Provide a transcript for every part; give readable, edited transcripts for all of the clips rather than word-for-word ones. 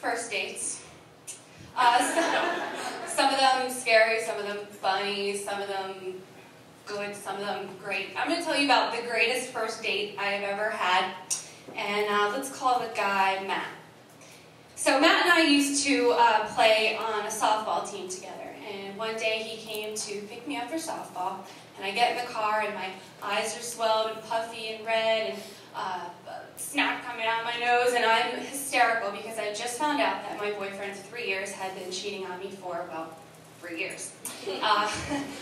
first dates. Some of them scary, some of them funny, some of them good, some of them great. I'm going to tell you about the greatest first date I have ever had, and let's call the guy Matt. So Matt and I used to play on a softball team together, and one day he came to pick me up for softball, and I get in the car and my eyes are swelled and puffy and red, and snot coming out my nose, and I'm hysterical because I just found out that my boyfriend of 3 years had been cheating on me for, well, 3 years.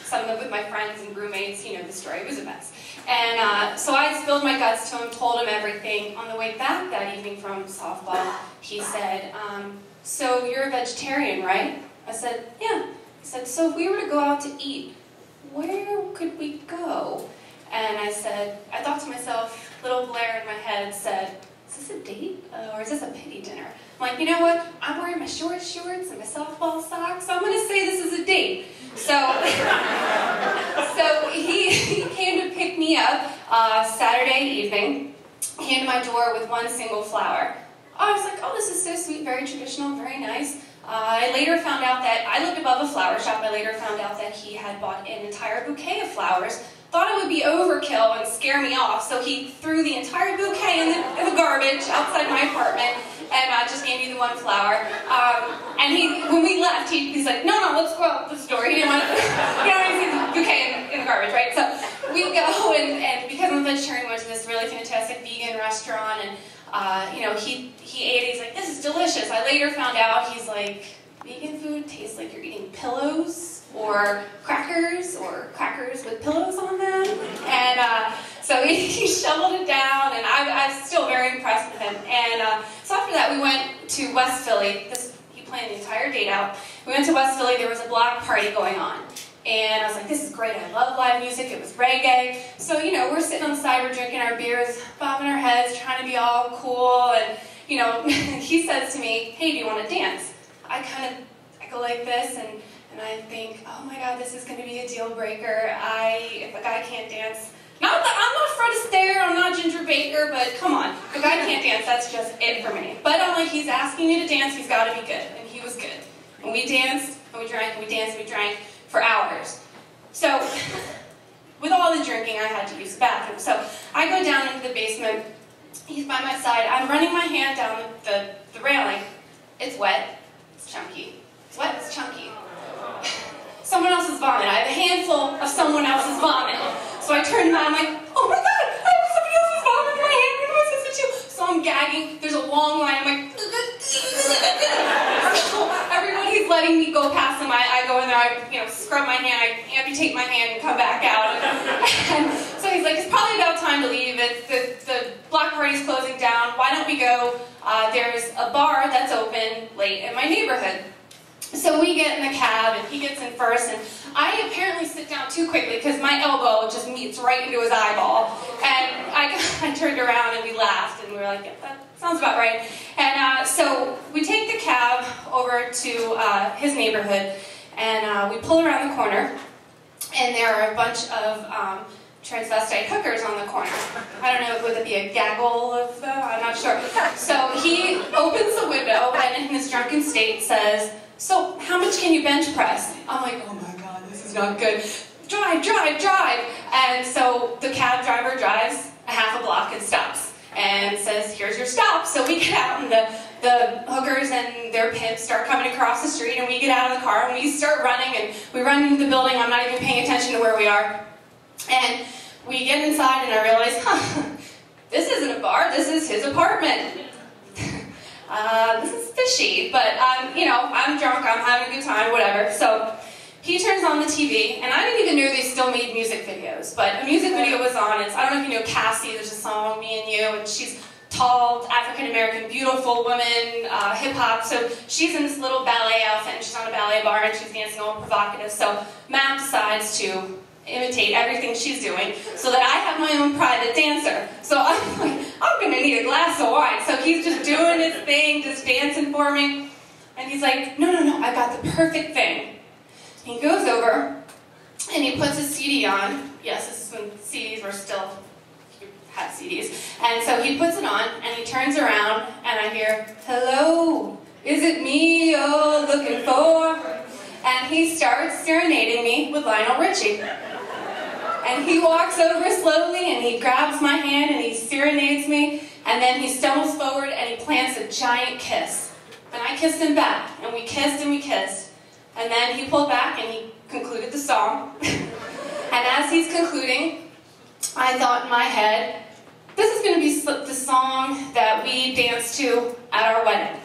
Some of it with my friends and roommates, you know the story, it was a mess. And so I spilled my guts to him, told him everything. On the way back that evening from softball, he said, so you're a vegetarian, right? I said, yeah. He said, so if we were to go out to eat, where could we go? And I said, I thought to myself, little Blair in my head said, is this a date or is this a pity dinner? I'm like, you know what? I'm wearing my short shorts and my softball socks, so I'm going to say this is a date. So, so he came to pick me up Saturday evening. He came to my door with one single flower. I was like, oh, this is so sweet, very traditional, very nice. I later found out that, I lived above a flower shop, I later found out that he had bought an entire bouquet of flowers, thought it would be overkill and scare me off, so he threw the entire bouquet in the garbage outside my apartment and just gave me the one flower. And when we left, he's like, no, let's go out the store. He didn't want to see the bouquet in the garbage, right? So we go, and because I'm a vegetarian, we went to this really fantastic vegan restaurant, and you know, he ate it, he's like, this is delicious. I later found out, he's like, vegan food tastes like you're eating pillows, or crackers with pillows on them. And so he shoveled it down, and I'm still very impressed with him. And so after that, we went to West Philly. He planned the entire date out. We went to West Philly. There was a block party going on. And I was like, this is great. I love live music. It was reggae. So, you know, we're sitting on the side, we're drinking our beers, bobbing our heads, trying to be all cool. And, you know, he says to me, hey, do you want to dance? I go like this, and I think, oh my God, this is going to be a deal breaker. If a guy can't dance, I'm not Fred Astaire, I'm not Ginger Baker, but come on, if a guy can't dance, that's just it for me. But I'm like, he's asking me to dance, he's got to be good, and he was good. And we danced, and we drank, and we danced, and we drank for hours. So, with all the drinking, I had to use the bathroom. So I go down into the basement, he's by my side, I'm running my hand down the railing. It's wet, it's chunky. It's wet, it's chunky. Someone else's vomit. I have a handful of someone else's vomit. So I turn around, I'm like, oh my God, I have somebody else's vomit in my hand. What am I supposed to do? So I'm gagging. There's a long line. I'm like, so everybody's letting me go past them. I go in there, I scrub my hand, I amputate my hand and come back out. And so he's like, it's probably about time to leave. The block party's closing down. Why don't we go? There's a bar that's open late in my neighborhood. So we get in the cab, and he gets in first, and I apparently sit down too quickly because my elbow just meets right into his eyeball. And I turned around, and we laughed, and we were like, yeah, that sounds about right. And so we take the cab over to his neighborhood, and we pull around the corner, and there are a bunch of transvestite hookers on the corner. I don't know, would it be a gaggle of them? I'm not sure. So he opens the window, and in his drunken state says, so, how much can you bench press? I'm like, oh my God, this is not good. Drive, drive, drive. And so the cab driver drives a half a block and stops and says, here's your stop. So we get out, and the hookers and their pimps start coming across the street, and we get out of the car, and we start running, and we run into the building. I'm not even paying attention to where we are. And we get inside, and I realize, this isn't a bar, this is his apartment. This is fishy, but I'm drunk, I'm having a good time, whatever. So he turns on the TV, and I didn't even know they still made music videos, but a music video was on. I don't know if you know Cassie, there's a song, Me and You, and she's tall, African-American, beautiful woman, hip-hop, so she's in this little ballet outfit, and she's on a ballet bar, and she's dancing all provocative, so Matt decides to imitate everything she's doing so that I have my own private dancer. So I'm like, I'm going to need a glass of wine. So he's just doing his thing, just dancing for me. And he's like, no, I got the perfect thing. And he goes over and he puts his CD on. Yes, this is when CDs were still, you had CDs. And so he puts it on and he turns around and I hear, hello, Is it me you're looking for? And he starts serenading me with Lionel Richie. And he walks over slowly and he grabs my hand and he serenades me, and then he stumbles forward and he plants a giant kiss. And I kissed him back, and we kissed and we kissed. And then he pulled back and he concluded the song. And as he's concluding, I thought in my head, this is going to be the song that we dance to at our wedding.